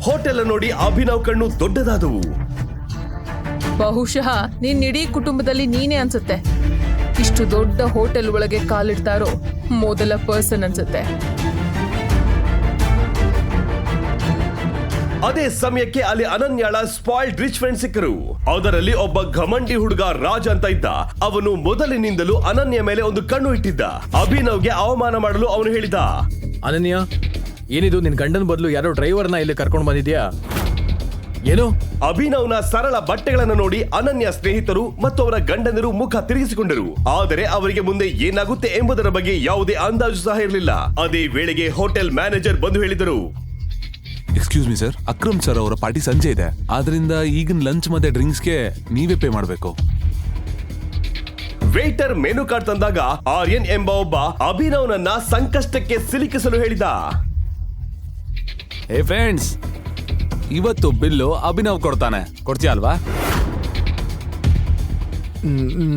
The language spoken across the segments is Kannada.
ಹೋಟೆಲ್ ನೋಡಿ ಅಭಿನವ್ ಕಣ್ಣು ದೊಡ್ಡದಾದವು. ಬಹುಶಃ ನಿನ್ ಇಡೀ ಕುಟುಂಬದಲ್ಲಿ ನೀನೇ ಅನ್ಸುತ್ತೆ ಇಷ್ಟು ದೊಡ್ಡ ಹೋಟೆಲ್ ಒಳಗೆ ಕಾಲಿಡ್ತಾ ಇರೋ ಮೊದಲ ಪರ್ಸನ್ ಅನ್ಸುತ್ತೆ. ಅದೇ ಸಮಯಕ್ಕೆ ಅಲ್ಲಿ ಅನನ್ಯಾಳ ಸ್ಪಾಯ್ಲ್ಡ್ ರಿಚ್ ಫ್ರೆಂಡ್ ಸಿಕ್ಕರು. ಅದರಲ್ಲಿ ಒಬ್ಬ ಘಮಂಡಿ ಹುಡುಗ ರಾಜ್ ಅಂತ ಇದ್ದ. ಅವನು ಮೊದಲಿನಿಂದಲೂ ಅನನ್ಯ ಮೇಲೆ ಒಂದು ಕಣ್ಣು ಇಟ್ಟಿದ್ದ. ಅಭಿನವ್ಗೆ ಅವಮಾನ ಮಾಡಲು ಅವನು ಹೇಳಿದ, ಅನನ್ಯ, ಏನಿದು ನಿನ್ ಗಂಡನ ಬದಲು ಯಾರೋ ಡ್ರೈವರ್ನ ಇಲ್ಲಿ ಕರ್ಕೊಂಡು ಬಂದಿದ್ಯಾ? ಏನು? ಅಭಿನವ್ನ ಸರಳ ಬಟ್ಟೆಗಳನ್ನು ನೋಡಿ ಅನನ್ಯ ಸ್ನೇಹಿತರು ಮತ್ತು ಅವರ ಗಂಡನರು ಮುಖ ತಿರುಗಿಸಿಕೊಂಡರು. ಆದರೆ ಅವರಿಗೆ ಮುಂದೆ ಏನಾಗುತ್ತೆ ಎಂಬುದರ ಬಗ್ಗೆ ಯಾವುದೇ ಅಂದಾಜು ಸಹ ಇರಲಿಲ್ಲ. ಅದೇ ವೇಳೆಗೆ ಹೋಟೆಲ್ ಮ್ಯಾನೇಜರ್ ಬಂದು ಹೇಳಿದರು, excuse me sir, Akram sir ಅವರ ಪಾರ್ಟಿ ಸಂಜೆ ಇದೆ, ಆದ್ರಿಂದ ಈಗಿನ ಲಂಚ್ ಮತ್ತೆ ಡ್ರಿಂಕ್ಸ್ಗೆ ನೀವೇ ಪೇ ಮಾಡಬೇಕು. ವೇಟರ್ ಮೆನು ಕಾರ್ಡ್ ತಂದಾಗ ಆರ್ಯನ್ ಎಂಬ ಒಬ್ಬ ಅಭಿನವ್ನನ್ನ ಸಂಕಷ್ಟಕ್ಕೆ ಸಿಲುಕಿಸಲು ಹೇಳಿದ. ಹೇ ಫ್ರೆಂಡ್ಸ್, ಇವತ್ತು ಬಿಲ್ಲು ಅಭಿನವ್ ಕೊಡ್ತಾನೆ, ಕೊಡ್ತೀಯ ಅಲ್ವಾ?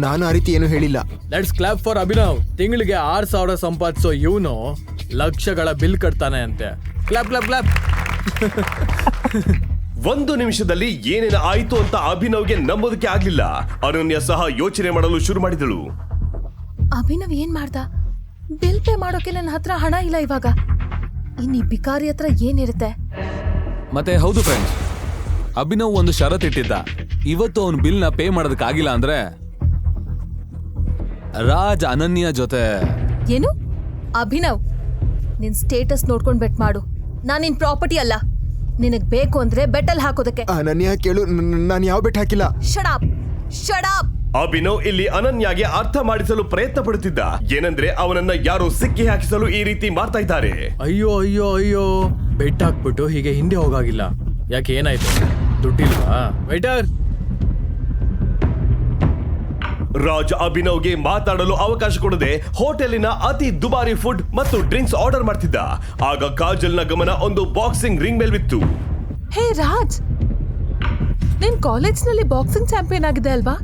ನಾನು ಆ ರೀತಿ ಏನು ಹೇಳಿಲ್ಲ. Let's clap for Abhinav. ತಿಂಗಳಿಗೆ 6,000 ಸಂಪಾದಿಸೋ ಇವನು ಲಕ್ಷಗಳ ಬಿಲ್ ಕಟ್ತಾನೆ ಅಂತೆ. Clap clap clap. ಒಂದು ನಿಮಿಷದಲ್ಲಿ ಏನೇನು ಆಯಿತು ಅಂತ ಅಭಿನವ್ಗೆ ನಂಬೋದಕ್ಕೆ ಆಗ್ಲಿಲ್ಲ. ಅನನ್ಯ ಸಹ ಯೋಚನೆ ಮಾಡಲು ಶುರು ಮಾಡಿದಳು. ಅಭಿನವ್ ಏನ್ ಮಾಡ್ದ? ಬಿಲ್ ಪೇ ಮಾಡೋಕೆ ನನ್ನ ಹತ್ರ ಹಣ ಇಲ್ಲ ಇವಾಗ. ಇನ್ನಿ ಬಿಕಾರಿ ಹತ್ರ ಏನಿರುತ್ತೆ? ಮತ್ತೆ ಹೌದು ಫ್ರೆಂಡ್ಸ್, ಅಭಿನವ್ ಒಂದು ಷರತ್ ಇಟ್ಟಿದ್ದ. ಇವತ್ತು ಅವನು ಬಿಲ್ ನ ಪೇ ಮಾಡೋದಕ್ಕಾಗಿಲ್ಲ ಅಂದ್ರೆ ರಾಜ್ ಅನನ್ಯ ಜೊತೆ. ಏನು? ಅಭಿನವ್, ನಿನ್ ಸ್ಟೇಟಸ್ ನೋಡ್ಕೊಂಡ್ ಬೆಟ್ ಮಾಡು. ನಾನ್ ನಿನ್ ಪ್ರಾಪರ್ಟಿ ಅಲ್ಲ. ನಿನಗ್ ಬೇಕು ಅಂದ್ರೆ ಬೆಟ್ಟಲ್ ಹಾಕೋದಕ್ಕೆ. ಅನನ್ಯ ಕೇಳು, ನಾನು ಯಾವ ಬೆಟ್ ಹಾಕಿಲ್ಲ. Shut up. ಅಭಿನವ್ ಇಲ್ಲಿ ಅನನ್ಯಾಗೆ ಅರ್ಥ ಮಾಡಿಸಲು ಪ್ರಯತ್ನ ಪಡುತ್ತಿದ್ದ. ಏನಂದ್ರೆ ಅವನನ್ನ ಯಾರೋ ಸಿಕ್ಕಿ ಹಾಕಿಸಲು ಈ ರೀತಿ ಮಾಡ್ತಾ ಇದ್ದಾರೆ. ಅಯ್ಯೋ ಅಯ್ಯೋ ಅಯ್ಯೋ, ಬೆಟ್ ಹಾಕ್ಬಿಟ್ಟು ಹೀಗೆ ಹಿಂದೆ ಹೋಗಾಗಿಲ್ಲ. ಯಾಕೆ, ಏನಾಯ್ತು? ದುಡ್ಡಿಲ್ವಾ? ವೈಟರ್. ರಾಜ್ ಅಭಿನವ್ಗೆ ಮಾತಾಡಲು ಅವಕಾಶ ಕೊಡದೆ ಹೋಟೆಲಿನ ಅತಿ ದುಬಾರಿ ಫುಡ್ ಮತ್ತು ಡ್ರಿಂಕ್ಸ್ ಆರ್ಡರ್ ಮಾಡ್ತಿದ್ದ. ಆಗ ಕಾಜಲ್ನ ಗಮನ ಒಂದು ಬಾಕ್ಸಿಂಗ್ ರಿಂಗ್ ಮೇಲ್ವಿತ್ತು. ಹೇ ರಾಜ್, ನಿನ್ ಕಾಲೇಜ್ನಲ್ಲಿ ಬಾಕ್ಸಿಂಗ್ ಚಾಂಪಿಯನ್ ಆಗಿದೆ ಅಲ್ವಾ?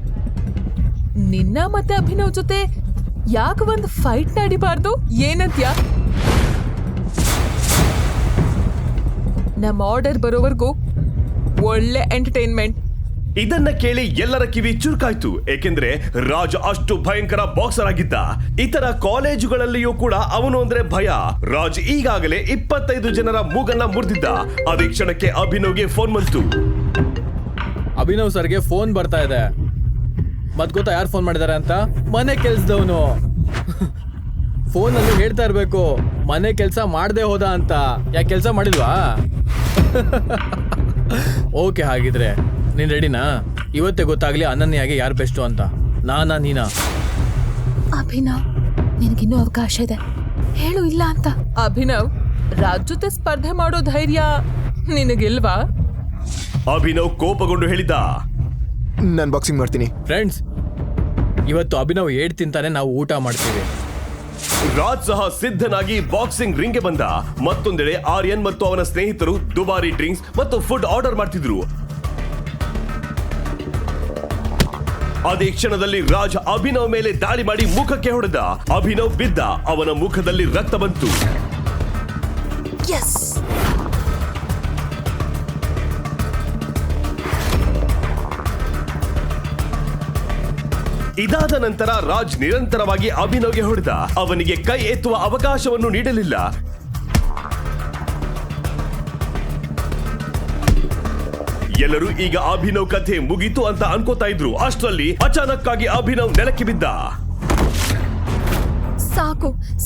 ನಿನ್ನ ಮತ್ತೆ ಅಭಿನವ್ ಜೊತೆ ಯಾಕೆ ಒಂದು ಫೈಟ್ ನಡಿಬಾರ್ದು? ಏನಂತ್ಯಾ? ನಮ್ಮ ಆರ್ಡರ್ ಬರೋವರೆಗೂ ಒಳ್ಳೆ ಎಂಟರ್ಟೈನ್ಮೆಂಟ್. ಇದನ್ನ ಕೇಳಿ ಎಲ್ಲರ ಕಿವಿ ಚುರುಕಾಯ್ತು. ಏಕೆಂದ್ರೆ ರಾಜ್ ಅಷ್ಟು ಭಯಂಕರ ಬಾಕ್ಸರ್ ಆಗಿದ್ದ. ಇತರ ಕಾಲೇಜುಗಳಲ್ಲಿಯೂ ಕೂಡ ಅವನು ಅಂದ್ರೆ ಭಯ. ರಾಜ್ ಈಗಾಗಲೇ 25 ಜನರ ಮೂಗನ್ನ ಮುರಿದಿದ್ದ. ಅದೇ ಕ್ಷಣಕ್ಕೆ ಅಭಿನವ್ಗೆ ಫೋನ್ ಬಂತು. ಅಭಿನವ್ ಸರ್ಗೆ ಫೋನ್ ಬರ್ತಾ ಇದೆ. ಮತ್ ಗೊತ್ತಾ ಯಾರು ಫೋನ್ ಮಾಡಿದಾರೆ ಅಂತ? ಮನೆ ಕೆಲ್ಸದವನು. ಫೋನಲ್ಲಿ ಹೇಳ್ತಾ ಇರ್ಬೇಕು, ಮನೆ ಕೆಲಸ ಮಾಡದೆ ಹೋದ ಅಂತ. ಯಾಕೆ ಕೆಲಸ ಮಾಡಿಲ್ವಾ? ಓಕೆ, ಹಾಗಿದ್ರೆ ನೀನ್ ರೆಡಿನಾ? ಇವತ್ತೇ ಗೊತ್ತಾಗ್ಲಿ ಅನನ್ಯಾಗೆ ಯಾರು ಬೆಸ್ಟು ಅಂತ. ನೀನಾ? ಅಭಿನವ್, ನಿನಗಿನ್ನೂ ಅವಕಾಶ ಇದೆ, ಹೇಳು ಇಲ್ಲ ಅಂತ. ಅಭಿನವ್, ರಾಜ್ ಜೊತೆ ಸ್ಪರ್ಧೆ ಮಾಡೋ ಧೈರ್ಯ ನಿನಗಿಲ್ವಾ? ಅಭಿನವ್ ಕೋಪಗೊಂಡು ಹೇಳಿದ, ನಾನು ಬಾಕ್ಸಿಂಗ್ ಮಾಡ್ತೀನಿ. ಫ್ರೆಂಡ್ಸ್, ಇವತ್ತು ಅಭಿನವ್ ಏಡ್ ತಿಂತಾನೆ, ನಾವು ಊಟ ಮಾಡ್ತೀವಿ. ರಾಜ್ ಸಹ ಸಿದ್ಧನಾಗಿ ಬಾಕ್ಸಿಂಗ್ ರಿಂಗ್ಗೆ ಬಂದ. ಮತ್ತೊಂದೆಡೆ ಆರ್ಯನ್ ಮತ್ತು ಅವನ ಸ್ನೇಹಿತರು ದುಬಾರಿ ಡ್ರಿಂಕ್ಸ್ ಮತ್ತು ಫುಡ್ ಆರ್ಡರ್ ಮಾಡ್ತಿದ್ರು. ಅದೇ ಕ್ಷಣದಲ್ಲಿ ರಾಜ್ ಅಭಿನವ್ ಮೇಲೆ ದಾಳಿ ಮಾಡಿ ಮುಖಕ್ಕೆ ಹೊಡೆದ. ಅಭಿನವ್ ಬಿದ್ದ. ಅವನ ಮುಖದಲ್ಲಿ ರಕ್ತ ಬಂತು. ಇದಾದ ನಂತರ ರಾಜ್ ನಿರಂತರವಾಗಿ ಅಭಿನವ್ಗೆ ಹೊಡೆದ. ಅವನಿಗೆ ಕೈ ಎತ್ತುವ ಅವಕಾಶವನ್ನು ನೀಡಲಿಲ್ಲ. ಎಲ್ಲರೂ ಈಗ ಅಭಿನವ್ ಕಥೆ ಮುಗೀತು ಅಂತ ಅನ್ಕೋತಾ ಇದ್ರು. ಅಷ್ಟರಲ್ಲಿ ಅಚಾನಕ್ ಆಗಿ ಅಭಿನವ್ ನೆಲಕ್ಕೆ ಬಿದ್ದ.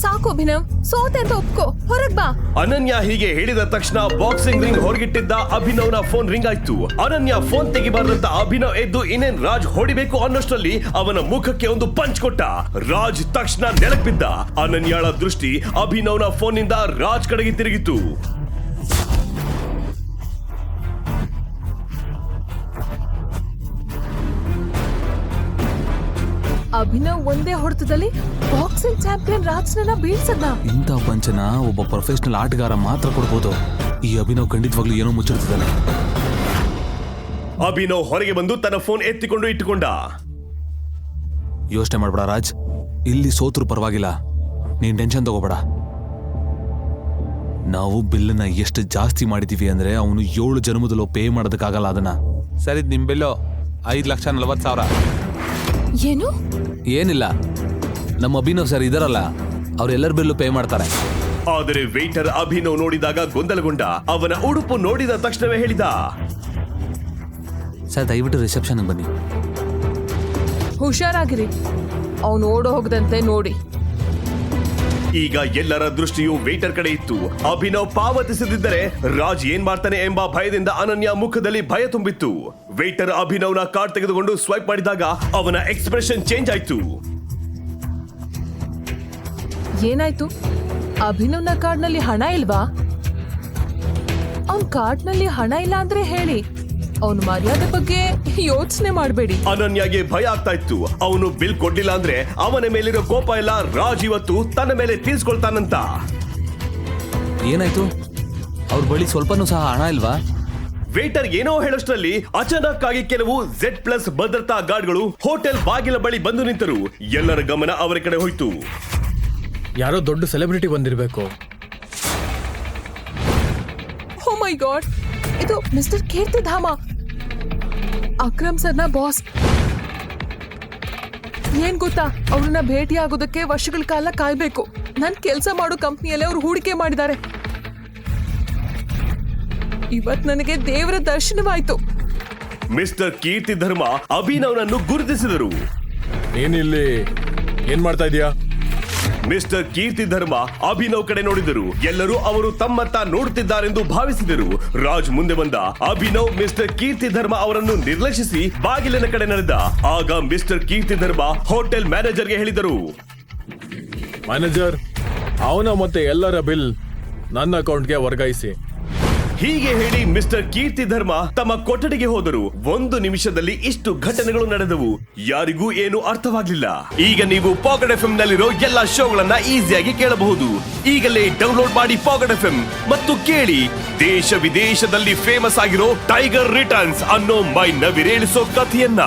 ಸಾಕು ಅಭಿನವ್, ಸೋತೆ ಅಂತ ಒಪ್ಕೋ, ಹೊರಗ್ ಬಾ. ಅನನ್ಯ ಹೀಗೆ ಹೇಳಿದ ತಕ್ಷಣ ಬಾಕ್ಸಿಂಗ್ ರಿಂಗ್ ಹೊರಗಿಟ್ಟಿದ್ದ ಅಭಿನವ್ನ ಫೋನ್ ರಿಂಗ್ ಆಯ್ತು. ಅನನ್ಯ ಫೋನ್ ತೆಗಿಬಾರ್ದಂತ ಅಭಿನವ್ ಎದ್ದು ಇನ್ನೇನ್ ರಾಜ್ ಹೊಡಿಬೇಕು ಅನ್ನೋಷ್ಟರಲ್ಲಿ ಅವನ ಮುಖಕ್ಕೆ ಒಂದು ಪಂಚ್ ಕೊಟ್ಟ. ರಾಜ್ ತಕ್ಷಣ ನೆಲಕ್ ಬಿದ್ದ. ಅನನ್ಯಾಳ ದೃಷ್ಟಿ ಅಭಿನವ್ನ ಫೋನ್ ನಿಂದ ರಾಜ್ ಕಡೆಗೆ ತಿರುಗಿತು. ಅಭಿನವ್ ಒಂದೇ ಹೊಡೆತದಲ್ಲಿ ಬಾಕ್ಸಿಂಗ್ ಚಾಂಪಿಯನ್ ರಾಜ್ನ ಬೀಳ್ಸದ್ನ. ಇಂಥ ಪಂಚನ ಒಬ್ಬ ಪ್ರೊಫೆಷನಲ್ ಆಟಗಾರ ಮಾತ್ರ ಕೊಡ್ಬೋದು. ಈ ಅಭಿನವ್ ಖಂಡಿತವಾಗ್ಲೂ ಏನೋ ಮುಚ್ಚಿಡ್ತಿದ್ದಾನೆ. ಅಭಿನವ್ ಹೊರಗೆ ಬಂದು ತನ್ನ ಫೋನ್ ಎತ್ತಿಕೊಂಡು ಇಟ್ಟುಕೊಂಡ. ಯೋಚನೆ ಮಾಡ್ಬೇಡ ರಾಜ್, ಇಲ್ಲಿ ಸೋತ್ರು ಪರವಾಗಿಲ್ಲ, ನೀನ್ ಟೆನ್ಷನ್ ತಗೋಬೇಡ. ನಾವು ಬಿಲ್ಲನ್ನ ಎಷ್ಟು ಜಾಸ್ತಿ ಮಾಡಿದೀವಿ ಅಂದ್ರೆ ಅವನು 7 ಜನ್ಮದಲ್ಲೂ ಪೇ ಮಾಡೋದಕ್ಕಾಗಲ್ಲ ಅದನ್ನ. ಸರಿ, ನಿಮ್ ಬಿಲ್ಲು 5,40,000. ಏನು? ಏನಿಲ್ಲ, ನಮ್ಮ ಅಭಿನವ್ ಸರ್ ಇದಾರಲ್ಲ, ಅವ್ರೆಲ್ಲರ ಬಿಲ್ಲು ಪೇ ಮಾಡ್ತಾರೆ. ಆದರೆ ವೇಟರ್ ಅಭಿನವ್ ನೋಡಿದಾಗ ಗೊಂದಲಗೊಂಡ. ಅವನ ಉಡುಪು ನೋಡಿದ ತಕ್ಷಣವೇ ಹೇಳಿದ, ಸರ್ ದಯವಿಟ್ಟು ರಿಸೆಪ್ಷನ್ಗೆ ಬನ್ನಿ. ಹುಷಾರಾಗಿರಿ, ಅವನು ಓಡೋ ಹೋಗದಂತೆ ನೋಡಿ. ಈಗ ಎಲ್ಲರ ದೃಷ್ಟಿಯು ವೇಟರ್ ಕಡೆ ಇತ್ತು. ಅಭಿನವ್ ಪಾವತಿಸದಿದ್ದರೆ ರಾಜ್ ಏನ್ ಮಾಡ್ತಾನೆ ಎಂಬ ಭಯದಿಂದ ಅನನ್ಯ ಮುಖದಲ್ಲಿ ಭಯ ತುಂಬಿತ್ತು. ವೇಟರ್ ಅಭಿನವ್ನ ಕಾರ್ಡ್ ತೆಗೆದುಕೊಂಡು ಸ್ವೈಪ್ ಮಾಡಿದಾಗ ಅವನ ಎಕ್ಸ್ಪ್ರೆಷನ್ ಚೇಂಜ್ ಆಯ್ತು. ಏನಾಯ್ತು? ಅಭಿನವ್ನ ಕಾರ್ಡ್ನಲ್ಲಿ ಹಣ ಇಲ್ವಾ? ಅವನ್ ಕಾರ್ಡ್ನಲ್ಲಿ ಹಣ ಇಲ್ಲ ಅಂದ್ರೆ ಹೇಳಿ, ಅವನ ಮರ್ಯಾದೆ ಬಗ್ಗೆ ಯೋಚನೆ ಮಾಡಬೇಡಿ. ಅನನ್ಯಗೆ ಭಯ ಆಗ್ತಾ ಇತ್ತು. ಅವನು ಬಿಲ್ ಕೊಡ್ಲಿಲ್ಲ ಅಂದ್ರೆ ಅವನ ಮೇಲಿರೋ ಕೋಪ ಎಲ್ಲ ರಾಜ್ ಇವತ್ತು ತನ್ನ ಮೇಲೆ ತೀರ್ಸ್ಕೊಳ್ತಾನಂತ. ಏನಾಯ್ತು? ಅವ್ರ ಬಳಿ ಸ್ವಲ್ಪನೂ ಸಹ ಹಣ ಇಲ್ವಾ? ವೇಟರ್ ಏನೋ ಹೇಳೋಷ್ಟರಲ್ಲಿ ಅಚಾನಕ್ ಆಗಿ ಕೆಲವು Z+ ಭದ್ರತಾ ಗಾರ್ಡ್ಗಳು ಹೋಟೆಲ್ ಬಾಗಿಲ ಬಳಿ ಬಂದು ನಿಂತರು. ಎಲ್ಲರ ಗಮನ ಅವರ ಕಡೆ ಹೋಯ್ತು. ಯಾರೋ ದೊಡ್ಡ ಸೆಲೆಬ್ರಿಟಿ ಬಂದಿರಬೇಕು. ಓ ಮೈ ಗಾಡ್, ಇದು ಮಿಸ್ಟರ್ ಕೀರ್ತಿಧಾಮ, ಅಕ್ರಮ್ ಸರ್ನ ಬಾಸ್. ಏನ್ ಗೊತ್ತಾ, ಅವ್ರನ್ನ ಭೇಟಿ ಆಗೋದಕ್ಕೆ ವರ್ಷಗಳ ಕಾಲ ಕಾಯ್ಬೇಕು. ನನ್ ಕೆಲಸ ಮಾಡೋ ಕಂಪ್ನಿಯಲ್ಲೇ ಅವ್ರು ಹೂಡಿಕೆ ಮಾಡಿದ್ದಾರೆ. ಇವತ್ ನನಗೆ ದೇವರ ದರ್ಶನವಾಯ್ತು. ಮಿಸ್ಟರ್ ಕೀರ್ತಿ ಧರ್ಮ ಅಭಿನವ್ನನ್ನು ಗುರುತಿಸಿದರು. ನೀನಿಲ್ಲಿ ಏನ್ ಮಾಡ್ತಾ ಇದೀಯಾ? ಮಿಸ್ಟರ್ ಕೀರ್ತಿ ಧರ್ಮ ಅಭಿನವ್ ಕಡೆ ನೋಡಿದರು. ಎಲ್ಲರೂ ಅವರು ತಮ್ಮತ್ತ ನೋಡುತ್ತಿದ್ದಾರೆಂದು ಭಾವಿಸಿದರು. ರಾಜ್ ಮುಂದೆ ಬಂದ. ಅಭಿನವ್ ಮಿಸ್ಟರ್ ಕೀರ್ತಿ ಧರ್ಮ ಅವರನ್ನು ನಿರ್ಲಕ್ಷಿಸಿ ಬಾಗಿಲಿನ ಕಡೆ ನಡೆದ. ಆಗ ಮಿಸ್ಟರ್ ಕೀರ್ತಿ ಧರ್ಮ ಹೋಟೆಲ್ ಮ್ಯಾನೇಜರ್ಗೆ ಹೇಳಿದರು, ಮ್ಯಾನೇಜರ್, ಅವನ ಮತ್ತೆ ಎಲ್ಲರ ಬಿಲ್ ನನ್ನ ಅಕೌಂಟ್ಗೆ ವರ್ಗಾಯಿಸಿ. ಹೀಗೆ ಹೇಳಿ ಮಿಸ್ಟರ್ ಕೀರ್ತಿ ಧರ್ಮ ತಮ್ಮ ಕೊಠಡಿಗೆ ಹೋದರು. 1 ನಿಮಿಷದಲ್ಲಿ ಇಷ್ಟು ಘಟನೆಗಳು ನಡೆದವು. ಯಾರಿಗೂ ಏನು ಅರ್ಥವಾಗ್ಲಿಲ್ಲ. ಈಗ ನೀವು ಪಾಕೆಟ್ FM ನಲ್ಲಿರೋ ಎಲ್ಲಾ ಶೋಗಳನ್ನ ಈಸಿಯಾಗಿ ಕೇಳಬಹುದು. ಈಗಲೇ ಡೌನ್ಲೋಡ್ ಮಾಡಿ ಪಾಕೆಟ್ FM ಮತ್ತು ಕೇಳಿ ದೇಶ ವಿದೇಶದಲ್ಲಿ ಫೇಮಸ್ ಆಗಿರೋ ಟೈಗರ್ ರಿಟರ್ನ್ಸ್ ಅನ್ನೋ ಮೈ ನವಿರೇಳಿಸೋ ಕಥೆಯನ್ನ.